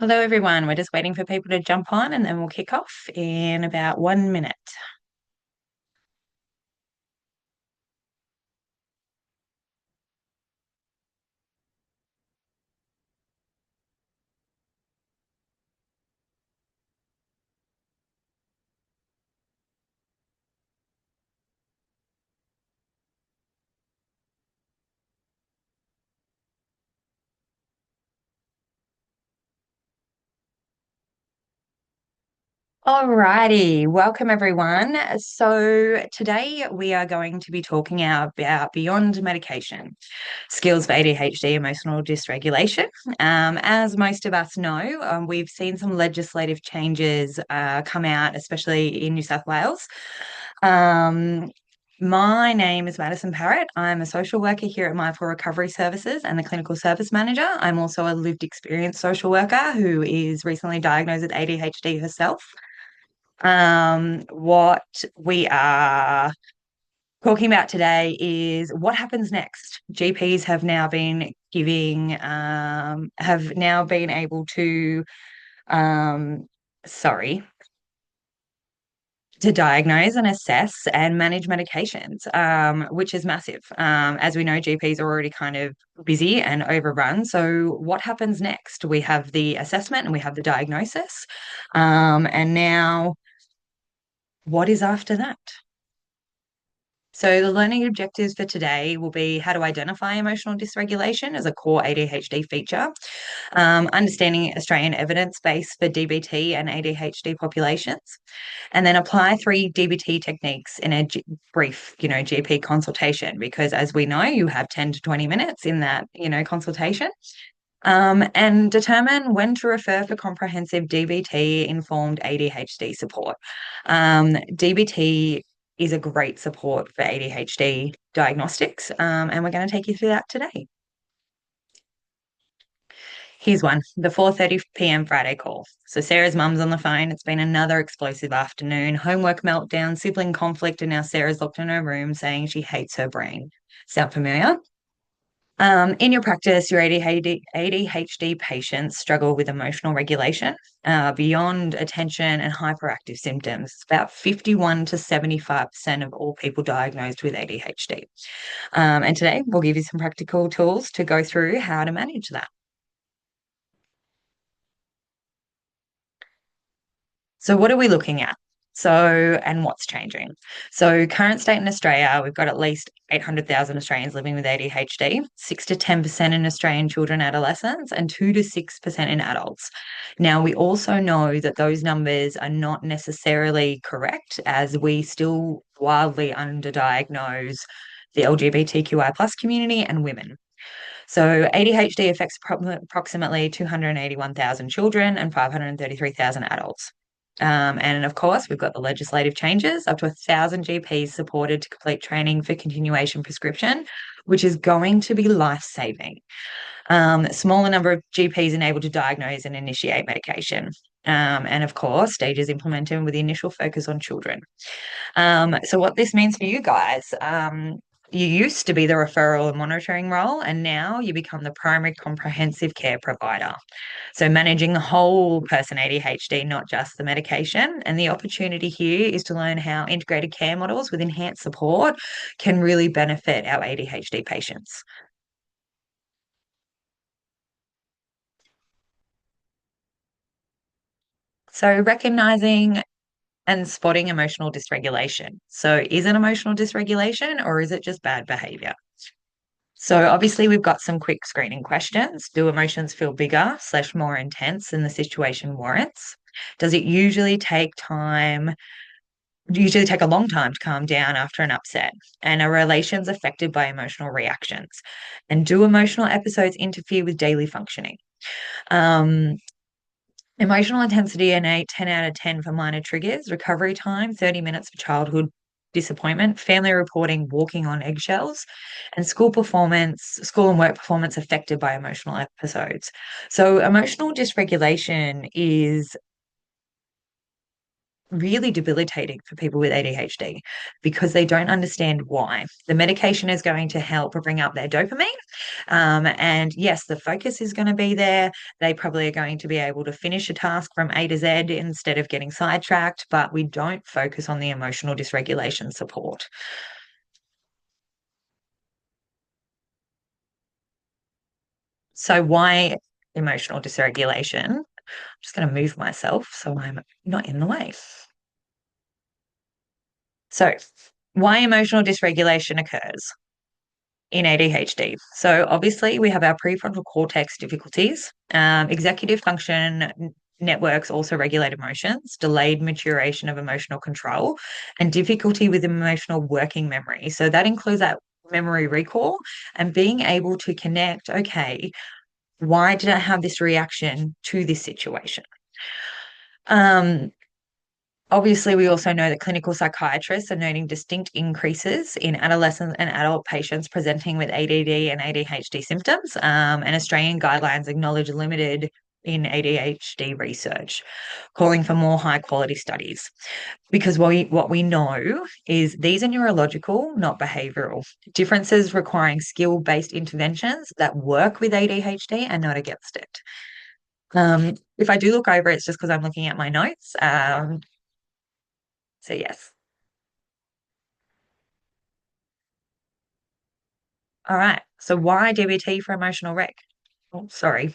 Hello, everyone. We're just waiting for people to jump on and then we'll kick off in about 1 minute. Alrighty, welcome everyone. So today we are going to be talking about beyond medication, skills for ADHD, emotional dysregulation. As most of us know, we've seen some legislative changes come out, especially in New South Wales. Um, my name is Madison Parrott. I'm a social worker here at Mindful Recovery Services and the clinical service manager. I'm also a lived experience social worker who is recently diagnosed with ADHD herself. What we are talking about today is what happens next. GPs have now been have now been able to, um, sorry, to diagnose and assess and manage medications, which is massive. As we know, GPs are already kind of busy and overrun. So, what happens next? We have the assessment and we have the diagnosis. And now, what is after that? So, the learning objectives for today will be how to identify emotional dysregulation as a core ADHD feature, understanding Australian evidence base for DBT and ADHD populations, and then apply three DBT techniques in a brief, GP consultation, because as we know, you have 10 to 20 minutes in that, consultation. And determine when to refer for comprehensive DBT informed ADHD support. DBT is a great support for ADHD diagnostics, and we're going to take you through that today. Here's one, the 4:30 p.m. Friday call. So Sarah's mum's on the phone. It's been another explosive afternoon, homework meltdown, sibling conflict, and now Sarah's locked in her room saying she hates her brain. Sound familiar? In your practice, your ADHD patients struggle with emotional regulation beyond attention and hyperactive symptoms. It's about 51 to 75% of all people diagnosed with ADHD. And today we'll give you some practical tools to go through how to manage that. So, what are we looking at? And what's changing? So, current state in Australia, we've got at least 800,000 Australians living with ADHD, 6 to 10% in Australian children and adolescents, and 2 to 6% in adults. Now, we also know that those numbers are not necessarily correct, as we still wildly underdiagnose the LGBTQI plus community and women. So ADHD affects approximately 281,000 children and 533,000 adults. And of course, we've got the legislative changes, up to 1,000 GPs supported to complete training for continuation prescription, which is going to be life-saving. Smaller number of GPs enabled to diagnose and initiate medication. And of course, stages implemented with the initial focus on children. So what this means for you guys, you used to be the referral and monitoring role, and now you become the primary comprehensive care provider. So, managing the whole person ADHD, not just the medication. And the opportunity here is to learn how integrated care models with enhanced support can really benefit our ADHD patients. So, recognizing and spotting emotional dysregulation. So, is it emotional dysregulation or is it just bad behavior? So obviously we've got some quick screening questions. Do emotions feel bigger slash more intense than the situation warrants? Does it usually take a long time to calm down after an upset? And are relations affected by emotional reactions? And do emotional episodes interfere with daily functioning? Um, Emotional intensity an 8, 10 out of 10 for minor triggers. Recovery time, 30 minutes for childhood disappointment. Family reporting, walking on eggshells. And school and work performance affected by emotional episodes. So emotional dysregulation is really debilitating for people with ADHD because they don't understand why. The medication is going to help bring up their dopamine. And yes, the focus is going to be there. They probably are going to be able to finish a task from A to Z instead of getting sidetracked, but we don't focus on the emotional dysregulation support. So, why emotional dysregulation? I'm just going to move myself so I'm not in the way. So, why emotional dysregulation occurs in ADHD? So, obviously, we have our prefrontal cortex difficulties. Executive function networks also regulate emotions, delayed maturation of emotional control, and difficulty with emotional working memory. So, that includes that memory recall and being able to connect, okay, why did I have this reaction to this situation? Um, Obviously, we also know that clinical psychiatrists are noting distinct increases in adolescent and adult patients presenting with ADD and ADHD symptoms, and Australian guidelines acknowledge limited in ADHD research, calling for more high quality studies. Because what we know is these are neurological, not behavioral. Differences requiring skill based interventions that work with ADHD and not against it. If I do look over, it's just because I'm looking at my notes. So, yes. All right. So why DBT for emotional wreck? Oh, sorry.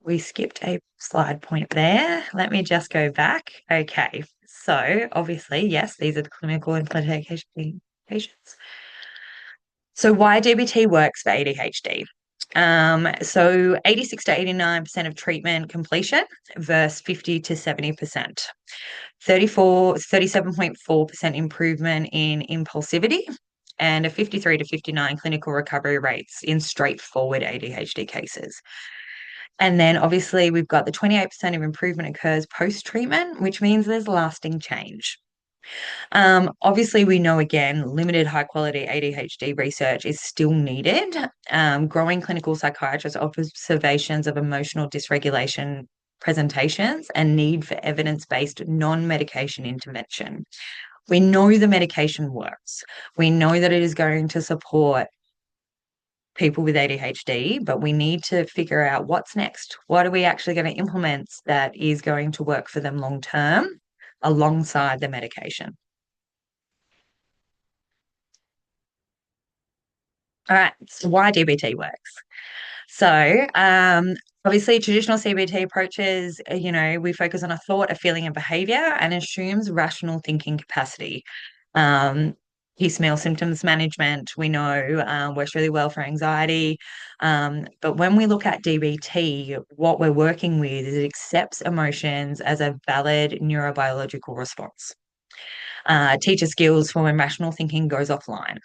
We skipped a slide point there. Let me just go back. Okay. So obviously, yes, these are the clinical implications. So why DBT works for ADHD? So 86 to 89% of treatment completion versus 50 to 70%. 37.4% improvement in impulsivity and a 53 to 59 clinical recovery rates in straightforward ADHD cases. And then obviously we've got the 28% of improvement occurs post-treatment, which means there's lasting change. Obviously, we know again, limited high quality ADHD research is still needed. Growing clinical psychiatrist observations of emotional dysregulation presentations and need for evidence based non medication intervention. We know the medication works. We know that it is going to support people with ADHD, but we need to figure out what's next. What are we actually going to implement that is going to work for them long term alongside the medication? All right, so why DBT works. So, obviously, traditional CBT approaches, we focus on a thought, a feeling, and behavior and assumes rational thinking capacity. Um, Piecemeal symptoms management, we know, works really well for anxiety. But when we look at DBT, what we're working with is it accepts emotions as a valid neurobiological response. Teacher skills for when rational thinking goes offline.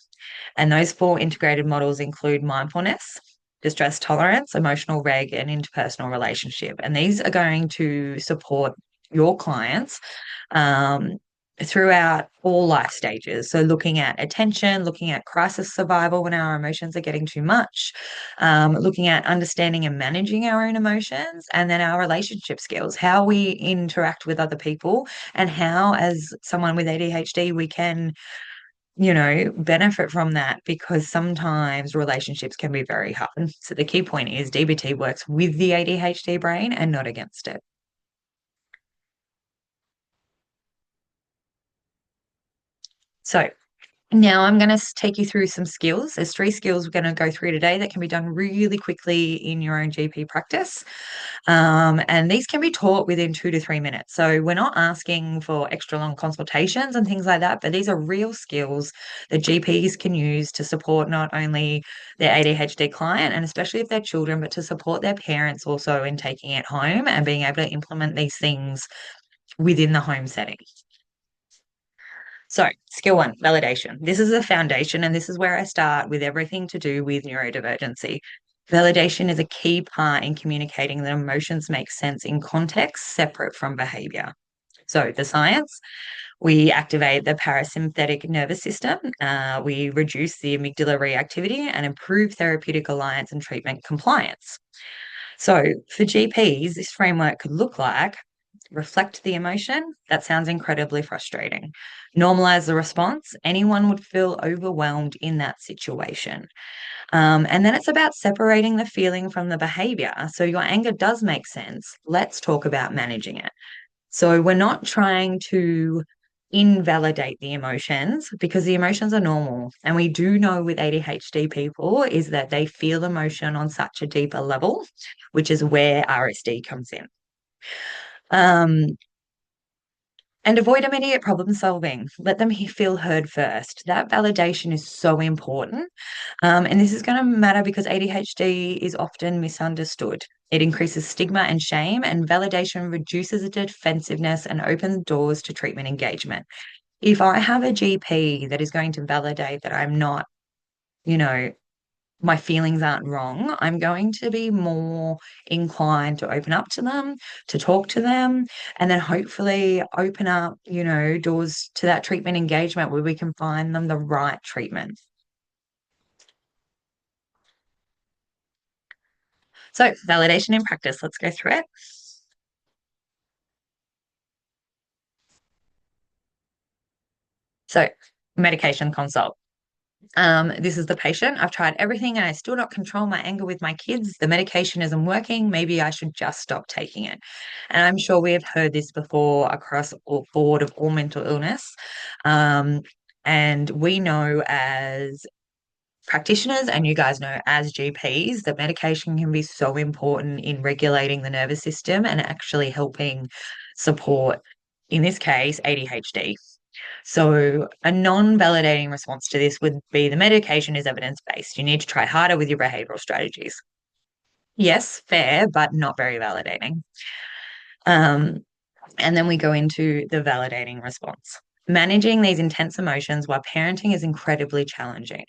And those four integrated models include mindfulness, distress tolerance, emotional reg, and interpersonal relationship. And these are going to support your clients um, throughout all life stages. So, looking at attention, looking at crisis survival when our emotions are getting too much, looking at understanding and managing our own emotions, and then our relationship skills, how we interact with other people, and how, as someone with ADHD, we can benefit from that because sometimes relationships can be very hard. So the key point is DBT works with the ADHD brain and not against it. So now I'm going to take you through some skills. There's three skills we're going to go through today that can be done really quickly in your own GP practice. And these can be taught within 2 to 3 minutes. So we're not asking for extra long consultations and things like that, but these are real skills that GPs can use to support not only their ADHD client and especially if they're children, but to support their parents also in taking it home and being able to implement these things within the home setting. So, skill one, validation. This is the foundation, and this is where I start with everything to do with neurodivergency. Validation is a key part in communicating that emotions make sense in context separate from behavior. So, the science, we activate the parasympathetic nervous system, we reduce the amygdala reactivity, and improve therapeutic alliance and treatment compliance. So, for GPs, this framework could look like reflect the emotion. That sounds incredibly frustrating. Normalize the response. Anyone would feel overwhelmed in that situation. And then it's about separating the feeling from the behavior. So your anger does make sense. Let's talk about managing it. So we're not trying to invalidate the emotions because the emotions are normal. And we do know with ADHD people is that they feel emotion on such a deeper level, which is where RSD comes in. Um, and avoid immediate problem solving. Let them feel heard first. That validation is so important. And this is going to matter because ADHD is often misunderstood. It increases stigma and shame, and validation reduces the defensiveness and opens doors to treatment engagement. If I have a GP that is going to validate that I'm not, you know, my feelings aren't wrong, I'm going to be more inclined to open up to them, to talk to them, and then hopefully open up, doors to that treatment engagement where we can find them the right treatment. So, validation in practice, let's go through it. So, medication consult. This is the patient. I've tried everything and I still not control my anger with my kids. The medication isn't working. Maybe I should just stop taking it. And I'm sure we have heard this before across all board of all mental illness. Um, and we know as practitioners, and you guys know as GPs, that medication can be so important in regulating the nervous system and actually helping support, in this case, ADHD. So, a non validating response to this would be the medication is evidence based. You need to try harder with your behavioral strategies. Yes, fair, but not very validating. Um, and then we go into the validating response. Managing these intense emotions while parenting is incredibly challenging,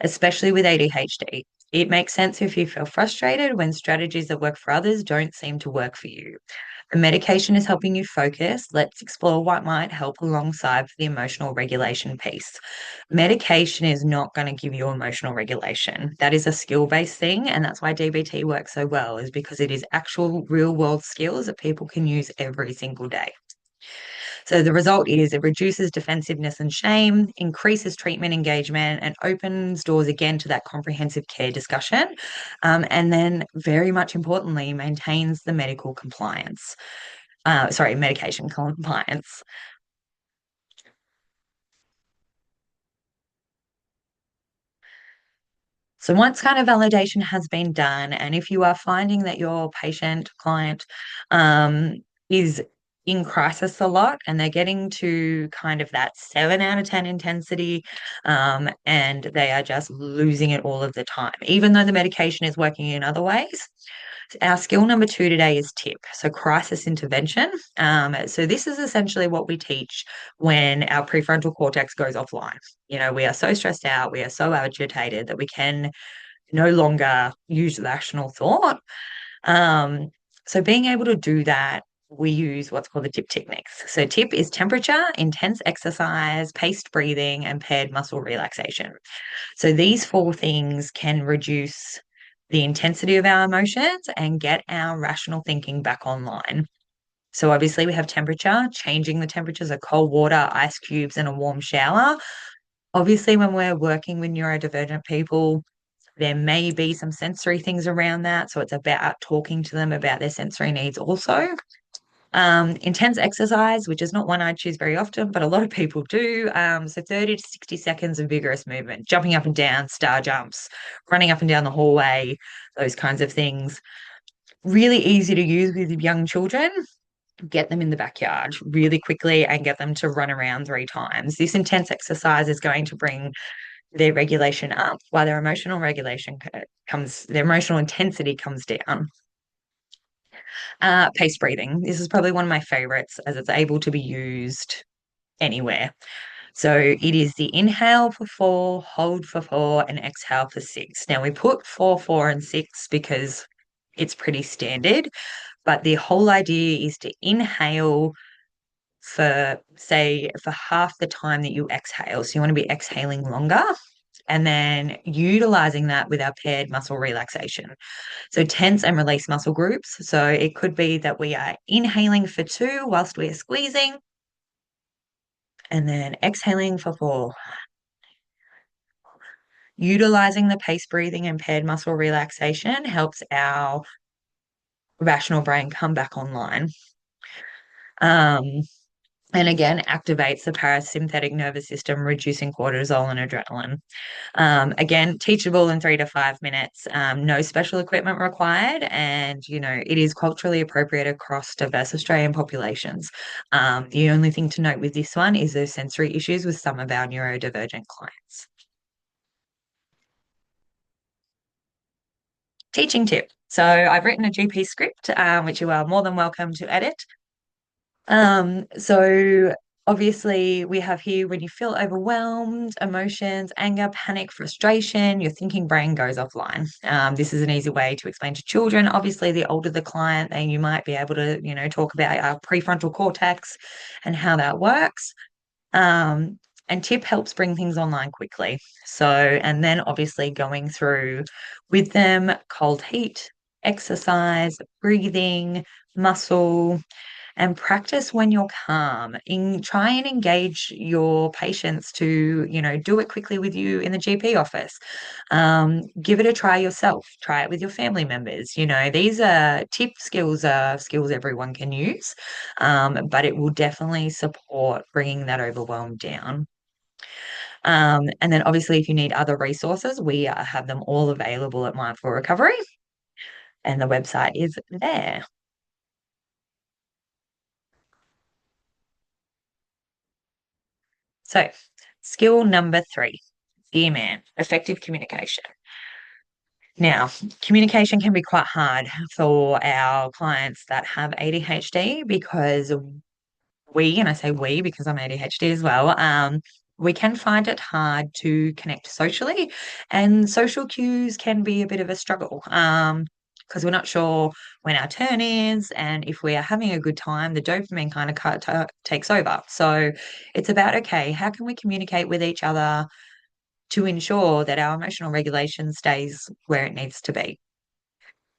especially with ADHD. It makes sense if you feel frustrated when strategies that work for others don't seem to work for you. The medication is helping you focus. Let's explore what might help alongside the emotional regulation piece. Medication is not going to give you emotional regulation. That is a skill-based thing, and that's why DBT works so well, is because it is actual real-world skills that people can use every single day. So the result is it reduces defensiveness and shame, increases treatment engagement, and opens doors again to that comprehensive care discussion. And then, very much importantly, maintains the medical compliance. Medication compliance. So once kind of validation has been done, and if you are finding that your patient, client, is in crisis a lot and they're getting to kind of that 7 out of 10 intensity, and they are just losing it all of the time, even though the medication is working in other ways. Our skill number 2 today is TIP, so crisis intervention. So this is essentially what we teach when our prefrontal cortex goes offline. We are so stressed out, we are so agitated that we can no longer use rational thought. Um, so being able to do that, we use what's called the TIP techniques. So TIP is temperature, intense exercise, paced breathing, and paired muscle relaxation. So these 4 things can reduce the intensity of our emotions and get our rational thinking back online. So obviously we have temperature, changing the temperatures of cold water, ice cubes, and a warm shower. Obviously, when we're working with neurodivergent people, there may be some sensory things around that. So it's about talking to them about their sensory needs also. Intense exercise, which is not one I choose very often, but a lot of people do. So 30 to 60 seconds of vigorous movement, jumping up and down, star jumps, running up and down the hallway, those kinds of things. Really easy to use with young children. Get them in the backyard really quickly and get them to run around 3 times. This intense exercise is going to bring their regulation up while their emotional regulation their emotional intensity comes down. Pace breathing. This is probably one of my favorites as it's able to be used anywhere. So it is the inhale for 4, hold for 4, and exhale for 6. Now we put 4, 4, and 6 because it's pretty standard, but the whole idea is to inhale for, say, for half the time that you exhale. So you want to be exhaling longer. and then utilizing that with our paired muscle relaxation. So tense and release muscle groups. So it could be that we are inhaling for 2 whilst we are squeezing, and then exhaling for 4. Utilizing the pace breathing and paired muscle relaxation helps our rational brain come back online. Um, and again, activates the parasympathetic nervous system, reducing cortisol and adrenaline. Again, teachable in 3 to 5 minutes, no special equipment required, and it is culturally appropriate across diverse Australian populations. The only thing to note with this one is there's sensory issues with some of our neurodivergent clients. Teaching tip. So I've written a GP script, which you are more than welcome to edit. So obviously we have here when you feel overwhelmed, emotions, anger, panic, frustration, your thinking brain goes offline. This is an easy way to explain to children. Obviously, the older the client, then you might be able to, talk about our prefrontal cortex and how that works. Um, and tip helps bring things online quickly. So, and then obviously going through with them cold heat, exercise, breathing, muscle, and practice when you're calm. Try and engage your patients to, do it quickly with you in the GP office. Give it a try yourself. Try it with your family members. These are skills everyone can use, but it will definitely support bringing that overwhelm down. And then obviously, if you need other resources, we have them all available at Mindful Recovery, and the website is there. So, skill number 3, Dear Man, effective communication. Now, communication can be quite hard for our clients that have ADHD because and I say we because I'm ADHD as well, we can find it hard to connect socially, and social cues can be a bit of a struggle. Because we're not sure when our turn is, and if we are having a good time, the dopamine kind of takes over. So it's about, okay, how can we communicate with each other to ensure that our emotional regulation stays where it needs to be?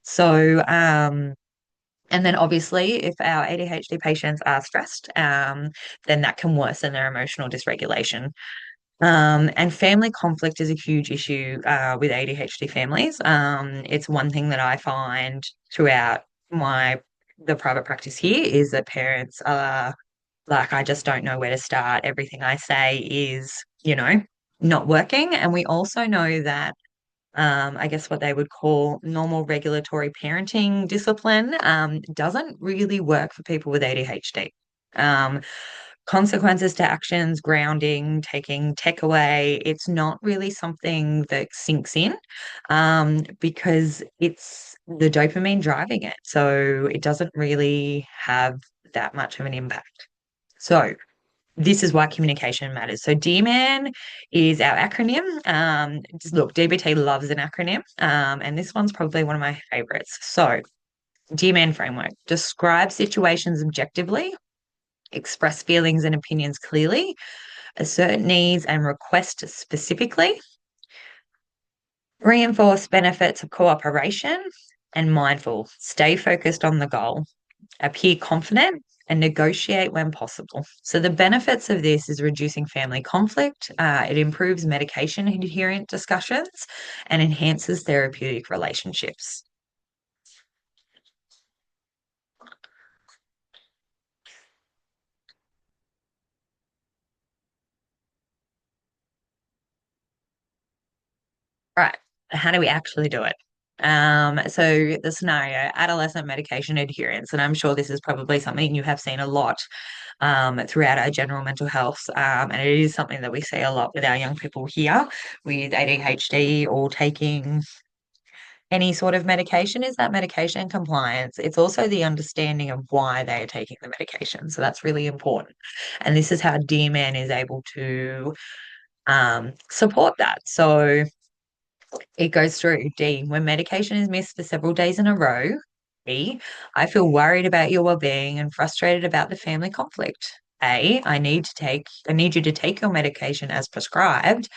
So, and then obviously, if our ADHD patients are stressed, then that can worsen their emotional dysregulation. And family conflict is a huge issue with ADHD families. It's one thing that I find throughout the private practice here is that parents are like, I just don't know where to start. Everything I say is, not working. And we also know that I guess what they would call normal regulatory parenting discipline, doesn't really work for people with ADHD. Um, Consequences to actions, grounding, taking tech away, it's not really something that sinks in, because it's the dopamine driving it. So it doesn't really have that much of an impact. So this is why communication matters. So DMAN is our acronym. Look, DBT loves an acronym, and this one's probably one of my favorites. So DMAN framework: describe situations objectively, express feelings and opinions clearly, assert needs and request specifically, reinforce benefits of cooperation, and mindful. Stay focused on the goal. Appear confident, and negotiate when possible. So the benefits of this is reducing family conflict. It improves medication adherent discussions and enhances therapeutic relationships. Right. How do we actually do it? So the scenario, adolescent medication adherence, and I'm sure this is probably something you have seen a lot throughout our general mental health. And it is something that we see a lot with our young people here with ADHD or taking any sort of medication, is that medication compliance. It's also the understanding of why they are taking the medication. So that's really important. And this is how DMAN is able to support that. So it goes through D, when medication is missed for several days in a row. B, I feel worried about your well-being and frustrated about the family conflict. I need you to take your medication as prescribed,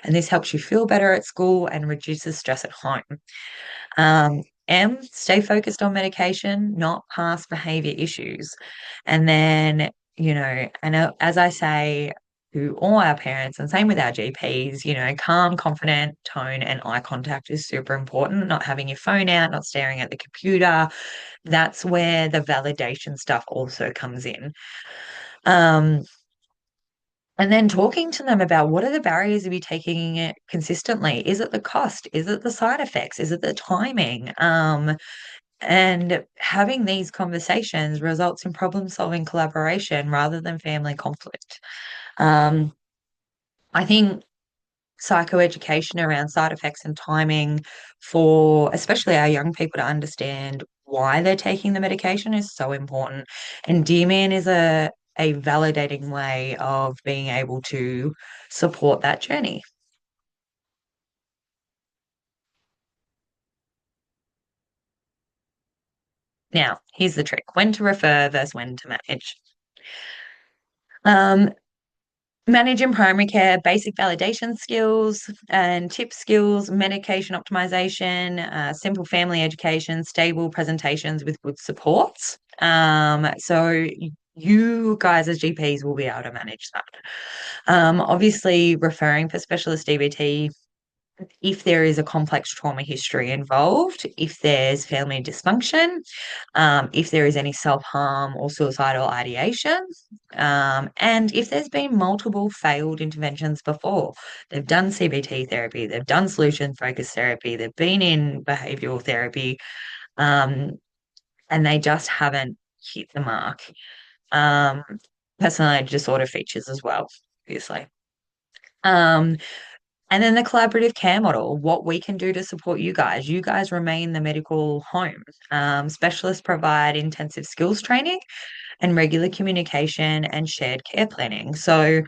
and this helps you feel better at school and reduces stress at home. M, stay focused on medication, not past behavior issues. And then, as I say to all our parents, and same with our GPs, calm, confident tone and eye contact is super important. Not having your phone out, not staring at the computer. That's where the validation stuff also comes in. Um, and then talking to them about what are the barriers of you taking it consistently? Is it the cost? Is it the side effects? Is it the timing? And having these conversations results in problem-solving collaboration rather than family conflict. Um, I think psychoeducation around side effects and timing for especially our young people to understand why they're taking the medication is so important. And Dear Man is a validating way of being able to support that journey. Now, here's the trick: when to refer versus when to manage. Um, Manage in primary care, basic validation skills and tip skills, medication optimization, simple family education, stable presentations with good supports. So you guys as GPs will be able to manage that. Obviously, referring for specialist DBT if there is a complex trauma history involved, if there's family dysfunction, if there is any self-harm or suicidal ideation, and if there's been multiple failed interventions before. They've done CBT therapy, they've done solution-focused therapy, they've been in behavioral therapy, um, and they just haven't hit the mark. Um, Personality disorder features as well, obviously. Um, And then the collaborative care model, what we can do to support you guys. You guys remain the medical home. Specialists provide intensive skills training and regular communication and shared care planning. So,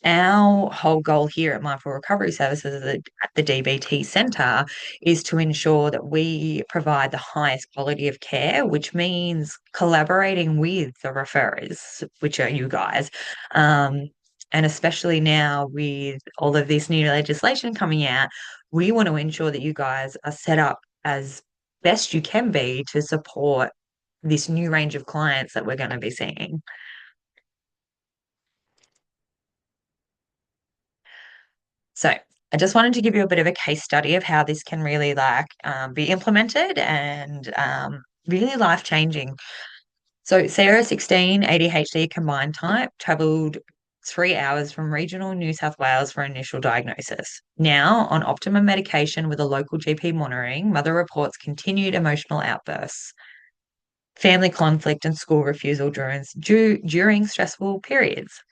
our whole goal here at Mindful Recovery Services at the DBT Centre is to ensure that we provide the highest quality of care, which means collaborating with the referrers, which are you guys. Um, and especially now with all of this new legislation coming out, we want to ensure that you guys are set up as best you can be to support this new range of clients that we're going to be seeing. So I just wanted to give you a bit of a case study of how this can really be implemented and really life changing. So Sarah, 16, ADHD combined type, travelled 3 hours from regional New South Wales for initial diagnosis. Now on optimum medication with a local GP monitoring, mother reports continued emotional outbursts, family conflict and school refusal during stressful periods.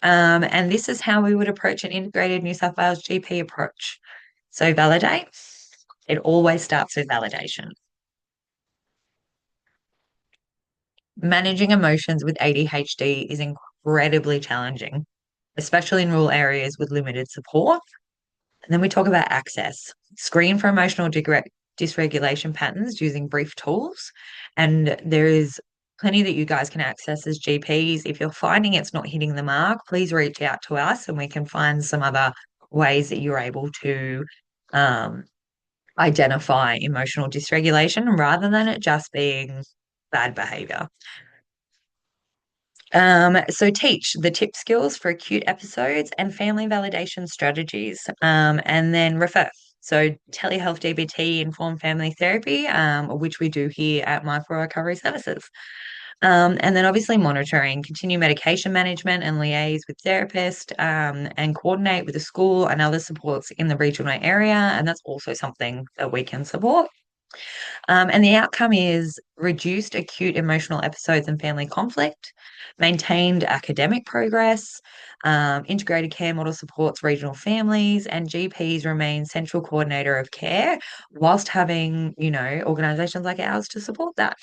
And this is how we would approach an integrated New South Wales GP approach. So validate. It always starts with validation. Managing emotions with ADHD is incredibly challenging, especially in rural areas with limited support. And then we talk about access. Screen for emotional dysregulation patterns using brief tools. And there is plenty that you guys can access as GPs. If you're finding it's not hitting the mark, please reach out to us and we can find some other ways that you're able to um, identify emotional dysregulation rather than it just being bad behavior. So teach the tip skills for acute episodes and family validation strategies, and then refer. So telehealth DBT, informed family therapy, which we do here at Mindful Recovery Services. And then obviously monitoring, continue medication management and liaise with therapists, and coordinate with the school and other supports in the regional area. And that's also something that we can support. And the outcome is reduced acute emotional episodes and family conflict, maintained academic progress, integrated care model supports regional families, and GPs remain central coordinator of care whilst having, organisations like ours to support that.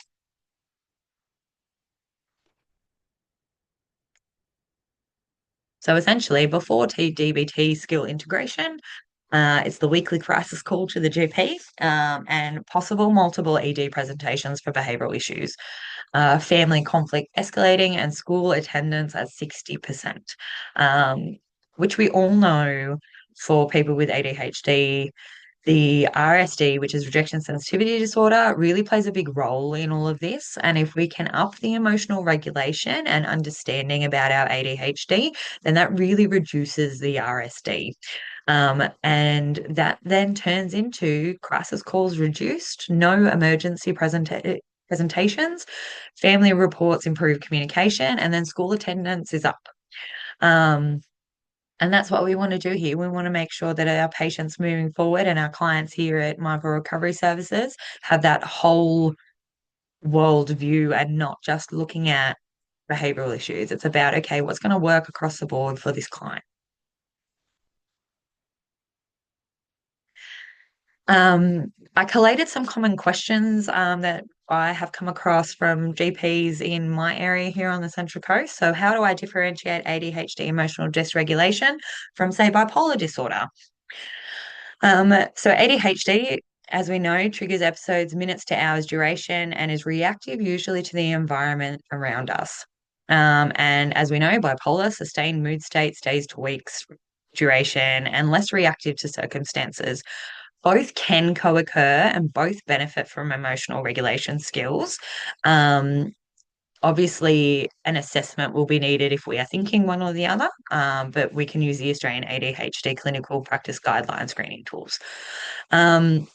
So essentially, before DBT skill integration, it's the weekly crisis call to the GP and possible multiple ED presentations for behavioural issues. family conflict escalating, and school attendance at 60%, um, which we all know for people with ADHD. The RSD, which is rejection sensitivity disorder, really plays a big role in all of this. And if we can up the emotional regulation and understanding about our ADHD, then that really reduces the RSD. And that then turns into crisis calls reduced, no emergency presentations, family reports improve communication, and then school attendance is up. Um, and that's what we want to do here. We want to make sure that our patients moving forward and our clients here at Mindful Recovery Services have that whole world view and not just looking at behavioral issues. It's about, okay, what's going to work across the board for this client? I collated some common questions that I have come across from GPs in my area here on the Central Coast. So, how do I differentiate ADHD emotional dysregulation from, say, bipolar disorder? So ADHD, as we know, triggers episodes minutes to hours duration and is reactive usually to the environment around us. And as we know, bipolar, sustained mood states, days to weeks duration, and less reactive to circumstances. Both can co-occur and both benefit from emotional regulation skills. Um, Obviously, an assessment will be needed if we are thinking one or the other, but we can use the Australian ADHD clinical practice guideline screening tools. Um,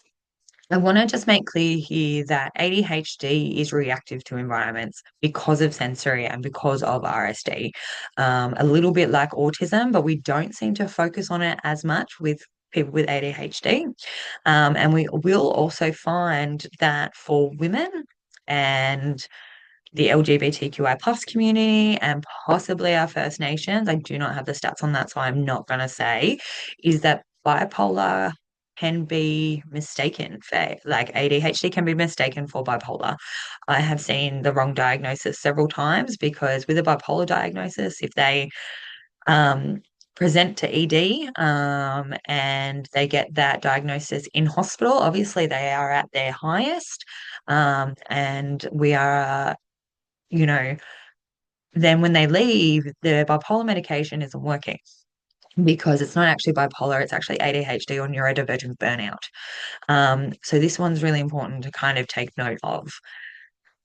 I want to just make clear here that ADHD is reactive to environments because of sensory and because of RSD. A little bit like autism, but we don't seem to focus on it as much with people with ADHD. And we will also find that for women and the LGBTQI plus community and possibly our First Nations. I do not have the stats on that, so I'm not going to say, is that bipolar can be mistaken for, like ADHD can be mistaken for bipolar. I have seen the wrong diagnosis several times because with a bipolar diagnosis, if they um, present to ED and they get that diagnosis in hospital, obviously they are at their highest. And we are you know, then when they leave, the bipolar medication isn't working because it's not actually bipolar, it's actually ADHD or neurodivergent burnout. So this one's really important to kind of take note of.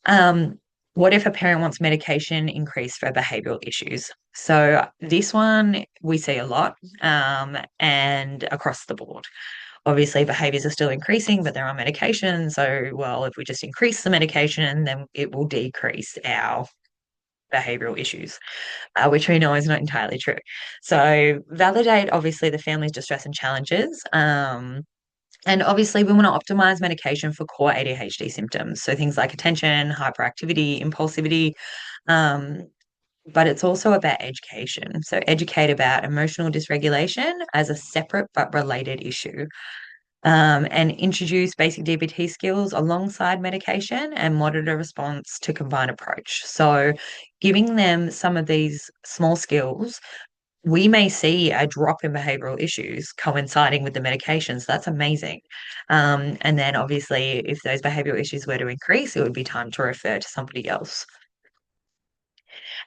Um, what if a parent wants medication increased for behavioral issues? So this one we see a lot and across the board. Obviously, behaviors are still increasing, but they're on medication. So, well, if we just increase the medication, then it will decrease our behavioral issues, which we know is not entirely true. So validate obviously the family's distress and challenges. And obviously, we want to optimize medication for core ADHD symptoms. So things like attention, hyperactivity, impulsivity. Um, but it's also about education. So educate about emotional dysregulation as a separate but related issue, and introduce basic DBT skills alongside medication and monitor response to combined approach. So, giving them some of these small skills, we may see a drop in behavioral issues coinciding with the medications. That's amazing. And then, obviously, if those behavioral issues were to increase, it would be time to refer to somebody else.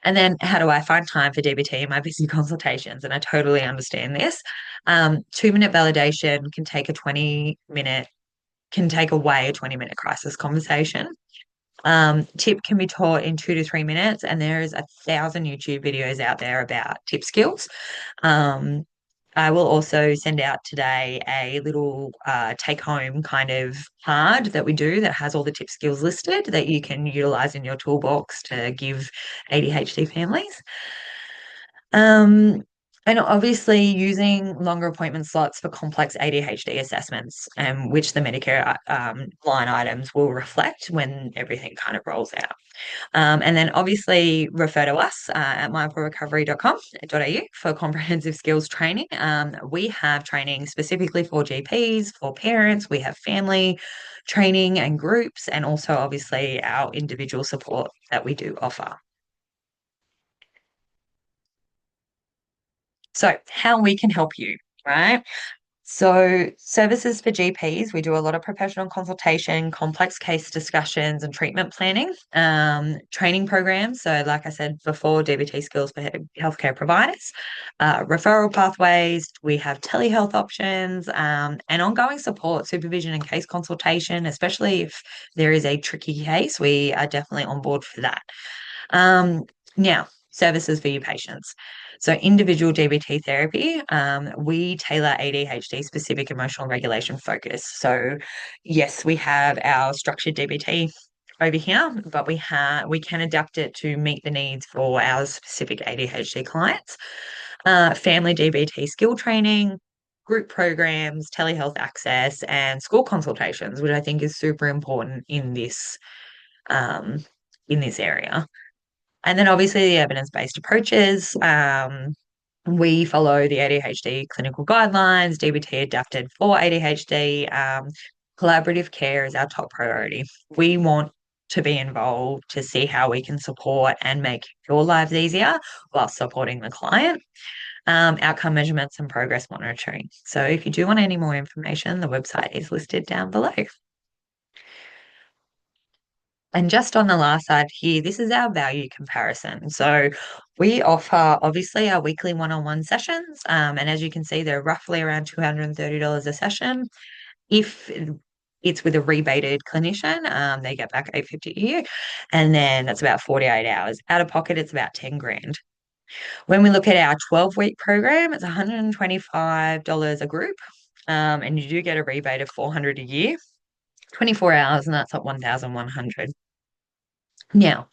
And then how do I find time for DBT in my busy consultations? And I totally understand this. 2 minute validation can take a 20-minute can take away a 20-minute crisis conversation. Tip can be taught in 2 to 3 minutes, and there is 1,000 YouTube videos out there about tip skills. Um, I will also send out today a little take home kind of card that we do that has all the tip skills listed that you can utilize in your toolbox to give ADHD families. Um, and obviously using longer appointment slots for complex ADHD assessments, which the Medicare line items will reflect when everything kind of rolls out. And then obviously refer to us at mindfulrecovery.com.au for comprehensive skills training. We have training specifically for GPs, for parents. We have family training and groups, and also obviously our individual support that we do offer. So, how we can help you, right? So, services for GPs, we do a lot of professional consultation, complex case discussions, and treatment planning, training programs. So, like I said before, DBT skills for healthcare providers, referral pathways. We have telehealth options, and ongoing support, supervision, and case consultation, especially if there is a tricky case. We are definitely on board for that. Now, services for your patients. So, individual DBT therapy, we tailor ADHD specific emotional regulation focus. So, yes, we have our structured DBT over here, but we can adapt it to meet the needs for our specific ADHD clients. Family DBT skill training, group programs, telehealth access, and school consultations, which I think is super important um, in this area. And then obviously the evidence-based approaches. We follow the ADHD clinical guidelines, DBT adapted for ADHD. Collaborative care is our top priority. We want to be involved to see how we can support and make your lives easier while supporting the client. Outcome measurements and progress monitoring. So if you do want any more information, the website is listed down below. And just on the last side here, this is our value comparison. So we offer obviously our weekly one-on-one sessions. And as you can see, they're roughly around $230 a session. If it's with a rebated clinician, they get back 850 a year. And then that's about 48 hours. Out of pocket, it's about 10 grand. When we look at our 12-week program, it's $125 a group. And you do get a rebate of 400 a year, 24 hours, and that's at 1,100. Now,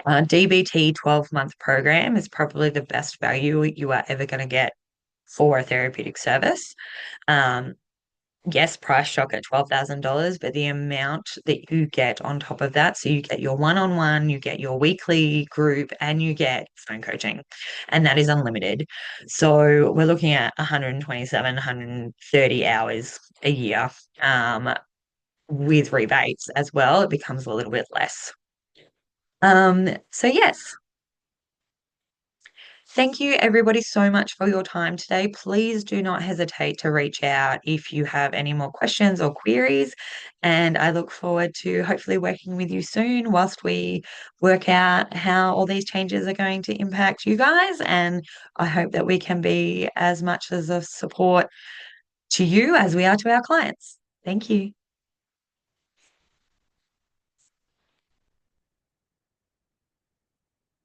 DBT 12-month program is probably the best value you are ever going to get for a therapeutic service. Um, yes, price shock at $12,000, but the amount that you get on top of that, so you get your one-on-one, you get your weekly group, and you get phone coaching, and that is unlimited. So we're looking at 127, 130 hours a year. With rebates as well, it becomes a little bit less. So yes, thank you, everybody, so much for your time today. Please do not hesitate to reach out if you have any more questions or queries. And I look forward to hopefully working with you soon whilst we work out how all these changes are going to impact you guys. And I hope that we can be as much as a support to you as we are to our clients. Thank you.